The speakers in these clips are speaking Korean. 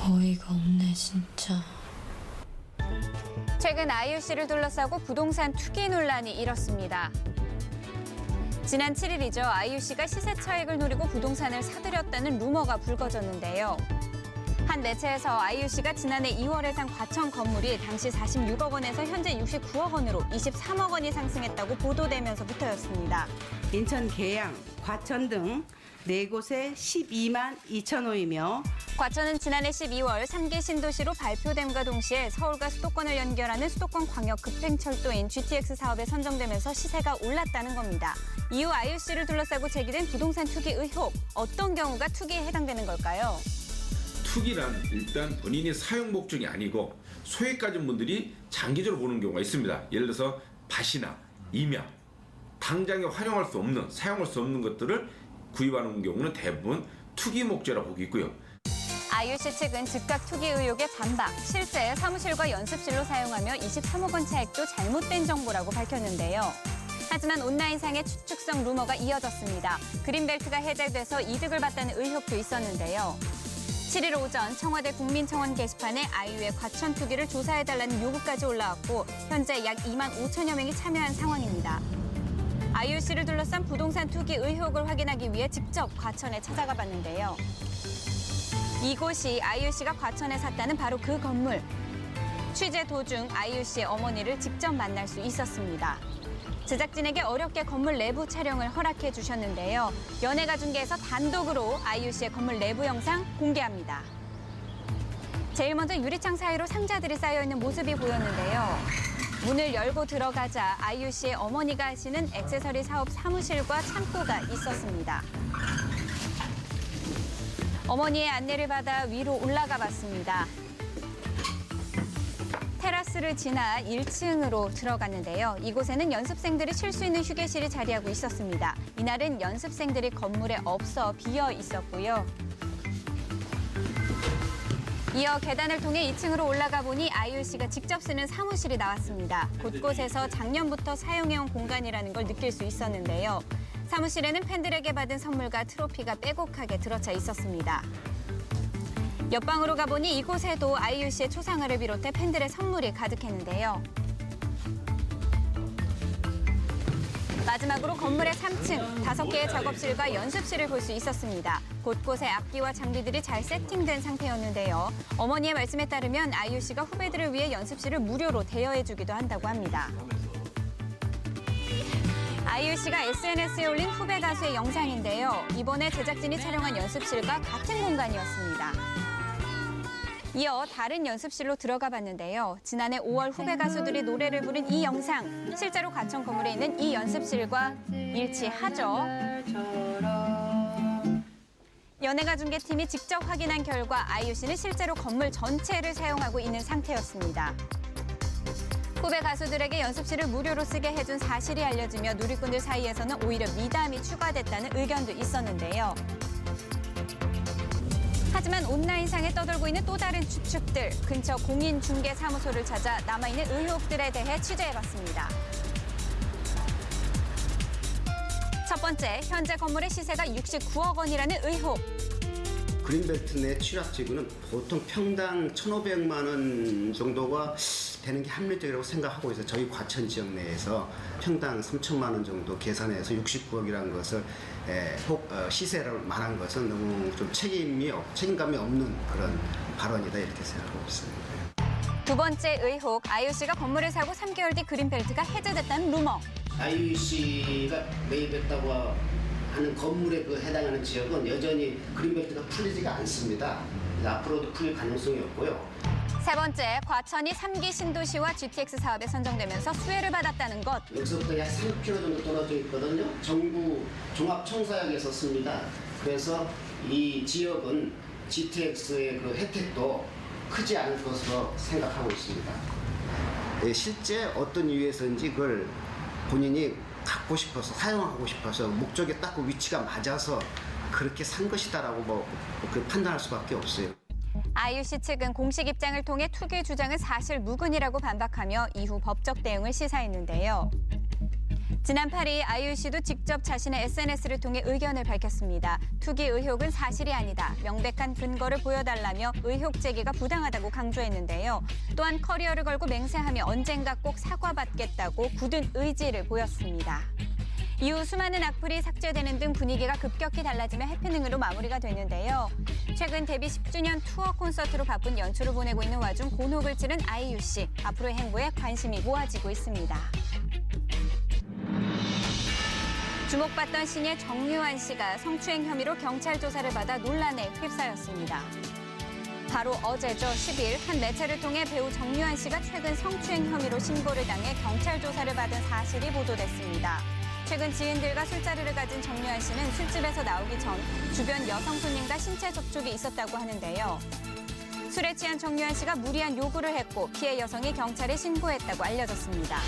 어이가 없네, 진짜. 최근 아이유 씨를 둘러싸고 부동산 투기 논란이 일었습니다. 지난 7일이죠. 아이유 씨가 시세 차익을 노리고 부동산을 사들였다는 루머가 불거졌는데요. 한 매체에서 아이유 씨가 지난해 2월에 산 과천 건물이 당시 46억 원에서 현재 69억 원으로 23억 원이 상승했다고 보도되면서부터였습니다. 인천 계양, 과천 등 4곳에 12만 2천 호이며 과천은 지난해 12월 3기 신도시로 발표됨과 동시에 서울과 수도권을 연결하는 수도권 광역 급행철도인 GTX 사업에 선정되면서 시세가 올랐다는 겁니다. 이후 아이유 씨를 둘러싸고 제기된 부동산 투기 의혹, 어떤 경우가 투기에 해당되는 걸까요? 투기란 일단 본인이 사용 목적이 아니고 소액 가진 분들이 장기적으로 보는 경우가 있습니다. 예를 들어서 밭이나 임야, 당장에 활용할 수 없는, 사용할 수 없는 것들을 구입하는 경우는 대부분 투기 목적이라고 보고 있고요. 아이유 씨 측은 즉각 투기 의혹의 반박, 실제 사무실과 연습실로 사용하며 23억 원 차익도 잘못된 정보라고 밝혔는데요. 하지만 온라인상의 추측성 루머가 이어졌습니다. 그린벨트가 해제돼서 이득을 봤다는 의혹도 있었는데요. 7일 오전 청와대 국민청원 게시판에 아이유의 과천 투기를 조사해달라는 요구까지 올라왔고 현재 약 2만 5천여 명이 참여한 상황입니다. 아이유 씨를 둘러싼 부동산 투기 의혹을 확인하기 위해 직접 과천에 찾아가 봤는데요. 이곳이 아이유 씨가 과천에 샀다는 바로 그 건물. 취재 도중 아이유 씨의 어머니를 직접 만날 수 있었습니다. 제작진에게 어렵게 건물 내부 촬영을 허락해 주셨는데요. 연예가중계에서 단독으로 아이유 씨의 건물 내부 영상 공개합니다. 제일 먼저 유리창 사이로 상자들이 쌓여있는 모습이 보였는데요. 문을 열고 들어가자 아이유 씨의 어머니가 하시는 액세서리 사업 사무실과 창고가 있었습니다. 어머니의 안내를 받아 위로 올라가 봤습니다. 테라스를 지나 1층으로 들어갔는데요. 이곳에는 연습생들이 쉴 수 있는 휴게실이 자리하고 있었습니다. 이날은 연습생들이 건물에 없어 비어 있었고요. 이어 계단을 통해 2층으로 올라가 보니 아이유 씨가 직접 쓰는 사무실이 나왔습니다. 곳곳에서 작년부터 사용해온 공간이라는 걸 느낄 수 있었는데요. 사무실에는 팬들에게 받은 선물과 트로피가 빼곡하게 들어차 있었습니다. 옆방으로 가보니 이곳에도 아이유 씨의 초상화를 비롯해 팬들의 선물이 가득했는데요. 마지막으로 건물의 3층, 5개의 작업실과 연습실을 볼 수 있었습니다. 곳곳에 악기와 장비들이 잘 세팅된 상태였는데요. 어머니의 말씀에 따르면 아이유 씨가 후배들을 위해 연습실을 무료로 대여해주기도 한다고 합니다. 아이유 씨가 SNS에 올린 후배 가수의 영상인데요. 이번에 제작진이 촬영한 연습실과 같은 공간이었습니다. 이어 다른 연습실로 들어가 봤는데요. 지난해 5월 후배 가수들이 노래를 부른 이 영상, 실제로 과천 건물에 있는 이 연습실과 일치하죠. 연예가중계팀이 직접 확인한 결과 아이유 씨는 실제로 건물 전체를 사용하고 있는 상태였습니다. 후배 가수들에게 연습실을 무료로 쓰게 해준 사실이 알려지며 누리꾼들 사이에서는 오히려 미담이 추가됐다는 의견도 있었는데요. 하지만 온라인상에 떠돌고 있는 또 다른 추측들, 근처 공인중개사무소를 찾아 남아있는 의혹들에 대해 취재해봤습니다. 첫 번째, 현재 건물의 시세가 69억 원이라는 의혹. 그린벨트 내 취락지구는 보통 평당 1,500만 원 정도가 되는 게 합리적이라고 생각하고 있어요. 저희 과천 지역 내에서 평당 3천만 원 정도 계산해서 69억이라는 것을 시세를 말한 것은 너무 좀 책임감이 없는 그런 발언이다 이렇게 생각하고 있습니다. 두 번째 의혹, 아이유 씨가 건물을 사고 3개월 뒤 그린벨트가 해제됐다는 루머. 아이유 씨가 매입했다고 하는 건물에 해당하는 지역은 여전히 그린벨트가 풀리지가 않습니다. 앞으로도 풀릴 가능성이 없고요. 세 번째, 과천이 3기 신도시와 GTX 사업에 선정되면서 수혜를 받았다는 것. 여기서부터 약 3km 정도 떨어져 있거든요. 정부 종합청사역에서 씁니다. 그래서 이 지역은 GTX의 그 혜택도 크지 않을 것으로 생각하고 있습니다. 실제 어떤 이유에서인지 그걸 본인이 갖고 싶어서 사용하고 싶어서 목적에 딱 그 위치가 맞아서 그렇게 산 것이다라고 판단할 수밖에 없어요. 아이유 씨 측은 공식 입장을 통해 투기 주장은 사실 무근이라고 반박하며 이후 법적 대응을 시사했는데요. 지난 8일 아이유 씨도 직접 자신의 SNS를 통해 의견을 밝혔습니다. 투기 의혹은 사실이 아니다. 명백한 근거를 보여달라며 의혹 제기가 부당하다고 강조했는데요. 또한 커리어를 걸고 맹세하며 언젠가 꼭 사과받겠다고 굳은 의지를 보였습니다. 이후 수많은 악플이 삭제되는 등 분위기가 급격히 달라지며 해프닝으로 마무리가 됐는데요. 최근 데뷔 10주년 투어 콘서트로 바쁜 연초를 보내고 있는 와중 곤혹을 치른 아이유 씨. 앞으로의 행보에 관심이 모아지고 있습니다. 주목받던 신예 정유한 씨가 성추행 혐의로 경찰 조사를 받아 논란에 휩싸였습니다. 바로 어제죠. 10일 한 매체를 통해 배우 정유한 씨가 최근 성추행 혐의로 신고를 당해 경찰 조사를 받은 사실이 보도됐습니다. 최근 지인들과 술자리를 가진 정유한 씨는 술집에서 나오기 전 주변 여성 손님과 신체 접촉이 있었다고 하는데요. 술에 취한 정유한 씨가 무리한 요구를 했고 피해 여성이 경찰에 신고했다고 알려졌습니다.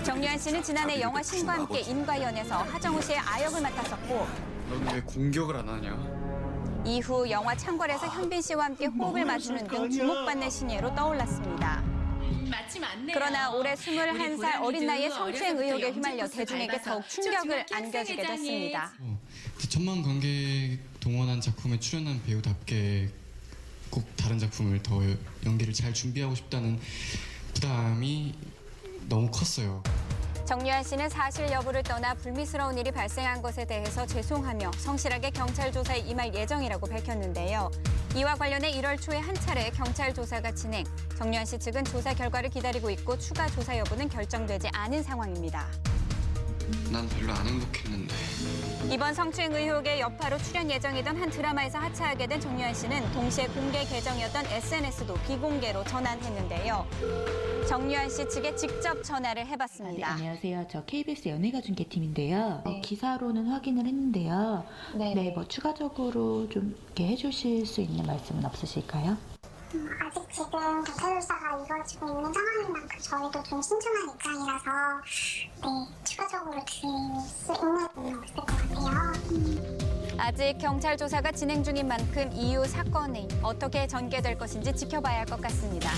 정유한 씨는 지난해 영화 신과 함께 인과연에서 하정우 씨의 아역을 맡았었고 너는 왜 공격을 안 하냐? 이후 영화 창궐에서 현빈 씨와 함께 호흡을 맞추는 등 주목받는 신예로 떠올랐습니다. 그러나 올해 21살 어린 나이에 성추행 의혹에 휘말려 대중에게 더욱 충격을 안겨주게 됐습니다. 천만 관객 동원한 작품에 출연한 배우답게 꼭 다른 작품을 더 연기를 잘 준비하고 싶다는 부담이 너무 컸어요. 정유한 씨는 사실 여부를 떠나 불미스러운 일이 발생한 것에 대해서 죄송하며 성실하게 경찰 조사에 임할 예정이라고 밝혔는데요. 이와 관련해 1월 초에 한 차례 경찰 조사가 진행. 정유한 씨 측은 조사 결과를 기다리고 있고 추가 조사 여부는 결정되지 않은 상황입니다. 난 별로 안 행복했는데. 이번 성추행 의혹의 여파로 출연 예정이던 한 드라마에서 하차하게 된 정유한 씨는 동시에 공개 계정이었던 SNS도 비공개로 전환했는데요. 정유한 씨 측에 직접 전화를 해봤습니다. 네, 안녕하세요. 저 KBS 연예가 중계팀인데요. 기사로는 확인을 했는데요. 네, 뭐 추가적으로 좀 이렇게 해주실 수 있는 말씀은 없으실까요? 아직 지금 경찰 조사가 이루어지고 있는 상황인 만큼 저희도 좀 신중한 입장이라서 추가적으로 드릴 수 있는 부분은 없을 것 같아요. 아직 경찰 조사가 진행 중인 만큼 이후 사건이 어떻게 전개될 것인지 지켜봐야 할 것 같습니다.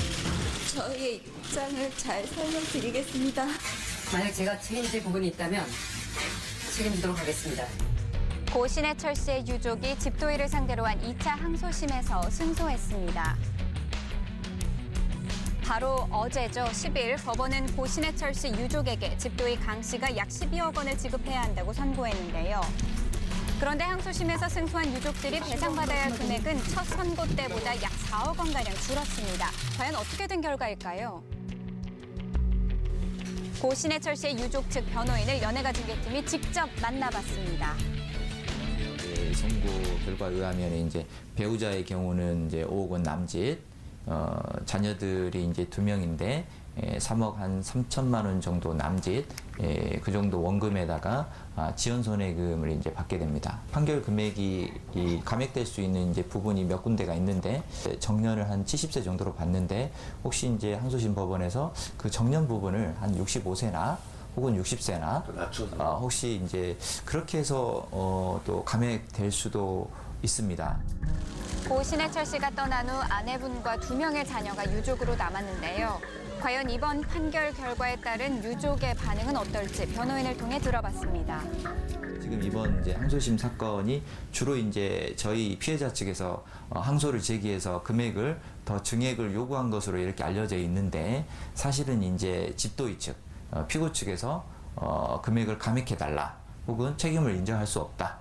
저희의 입장을 잘 설명드리겠습니다. 만약 제가 책임질 부분이 있다면 책임지도록 하겠습니다. 고 신해철 씨의 유족이 집도의를 상대로 한 2차 항소심에서 승소했습니다. 바로 어제죠. 10일 법원은 고 신해철 씨 유족에게 집도의 강 씨가 약 12억 원을 지급해야 한다고 선고했는데요. 그런데 항소심에서 승소한 유족들이 배상받아야 할 금액은 첫 선고 때보다 약 4억 원가량 줄었습니다. 과연 어떻게 된 결과일까요? 고 신해철 씨의 유족 측 변호인을 연예가 중계팀이 직접 만나봤습니다. 선고 결과에 의하면 이제 배우자의 경우는 이제 5억 원 남짓, 자녀들이 이제 2명인데 3억 한 3천만 원 정도 남짓, 그 정도 원금에다가 지연 손해금을 이제 받게 됩니다. 판결 금액이 감액될 수 있는 이제 부분이 몇 군데가 있는데 정년을 한 70세 정도로 받는데 혹시 이제 항소심 법원에서 그 정년 부분을 한 65세나 혹은 60세나 혹시 이제 그렇게 해서 또 감액될 수도 있습니다. 고 신해철 씨가 떠난 후 아내분과 2명의 자녀가 유족으로 남았는데요. 과연 이번 판결 결과에 따른 유족의 반응은 어떨지 변호인을 통해 들어봤습니다. 지금 이번 이제 항소심 사건이 주로 이제 저희 피해자 측에서 항소를 제기해서 금액을 더 증액을 요구한 것으로 이렇게 알려져 있는데 사실은 이제 집도의 측 피고 측에서 금액을 감액해달라 혹은 책임을 인정할 수 없다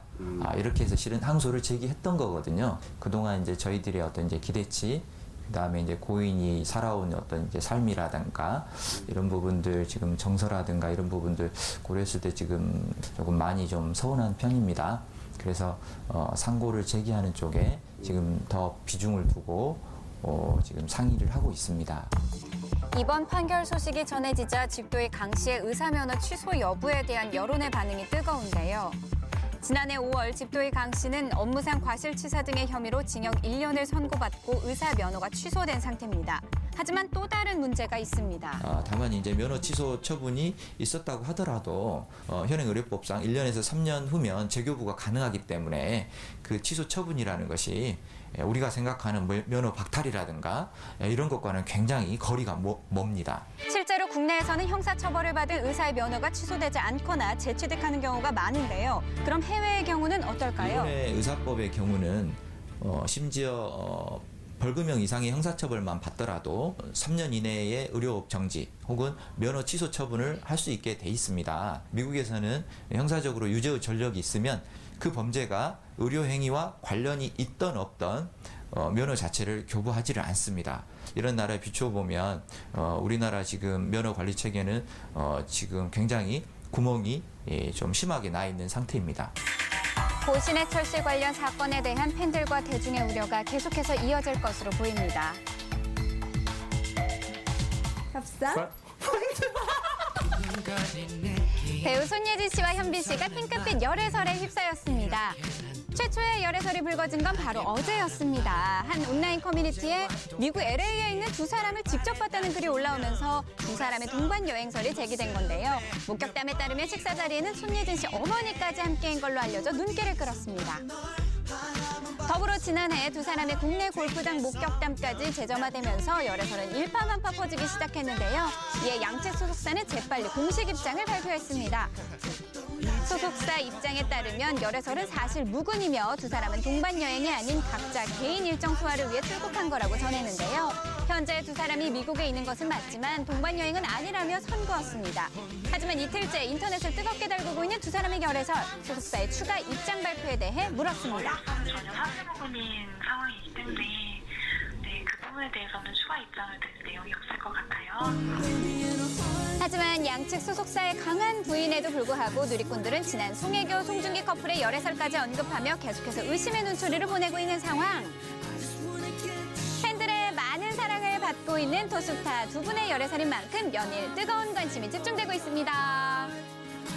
이렇게 해서 실은 항소를 제기했던 거거든요. 그동안 이제 저희들의 어떤 이제 기대치 그다음에 이제 고인이 살아온 어떤 이제 삶이라든가 이런 부분들 지금 정서라든가 이런 부분들 고려했을 때 지금 조금 많이 좀 서운한 편입니다. 그래서 상고를 제기하는 쪽에 지금 더 비중을 두고 지금 상의를 하고 있습니다. 이번 판결 소식이 전해지자 집도의 강 씨의 의사면허 취소 여부에 대한 여론의 반응이 뜨거운데요. 지난해 5월 집도의 강 씨는 업무상 과실치사 등의 혐의로 징역 1년을 선고받고 의사면허가 취소된 상태입니다. 하지만 또 다른 문제가 있습니다. 다만 이제 면허 취소 처분이 있었다고 하더라도 현행의료법상 1년에서 3년 후면 재교부가 가능하기 때문에 그 취소 처분이라는 것이 우리가 생각하는 면허 박탈이라든가 이런 것과는 굉장히 거리가 멉니다. 실제로 국내에서는 형사처벌을 받은 의사의 면허가 취소되지 않거나 재취득하는 경우가 많은데요. 그럼 해외의 경우는 어떨까요? 일본의 의사법의 경우는 심지어 벌금형 이상의 형사처벌만 받더라도 3년 이내에 의료업 정지 혹은 면허 취소 처분을 할 수 있게 돼 있습니다. 미국에서는 형사적으로 유죄의 전력이 있으면 그 범죄가 의료행위와 관련이 있던 없던 면허 자체를 교부하지를 않습니다. 이런 나라에 비추어 보면 우리나라 지금 면허 관리 체계는 지금 굉장히 구멍이 좀 심하게 나 있는 상태입니다. 고신의 철시 관련 사건에 대한 팬들과 대중의 우려가 계속해서 이어질 것으로 보입니다. 협상? 배우 손예진 씨와 현빈 씨가 핑크빛 열애설에 휩싸였습니다. 최초의 열애설이 불거진 건 바로 어제였습니다. 한 온라인 커뮤니티에 미국 LA에 있는 두 사람을 직접 봤다는 글이 올라오면서 두 사람의 동반 여행설이 제기된 건데요. 목격담에 따르면 식사 자리에는 손예진 씨 어머니까지 함께인 걸로 알려져 눈길을 끌었습니다. 더불어 지난해 두 사람의 국내 골프장 목격담까지 재점화되면서 열애설은 일파만파 퍼지기 시작했는데요. 이에 양측 소속사는 재빨리 공식 입장을 발표했습니다. 소속사 입장에 따르면 열애설은 사실 무근이며 두 사람은 동반 여행이 아닌 각자 개인 일정 소화를 위해 출국한 거라고 전했는데요. 현재 두 사람이 미국에 있는 것은 맞지만 동반 여행은 아니라며 선고했습니다. 하지만 이틀째 인터넷을 뜨겁게 달구고 있는 두 사람의 열애설, 소속사의 추가 입장 발표에 대해 물었습니다. 전혀 사실무근인 상황이기 때문에 그 부분에 대해서는 추가 입장을 드릴 내용이 없을 것 같아요. 하지만 양측 소속사의 강한 부인에도 불구하고 누리꾼들은 지난 송혜교, 송중기 커플의 열애설까지 언급하며 계속해서 의심의 눈초리를 보내고 있는 상황. 팬들의 많은 사랑을 받고 있는 토스타 두 분의 열애설인 만큼 연일 뜨거운 관심이 집중되고 있습니다.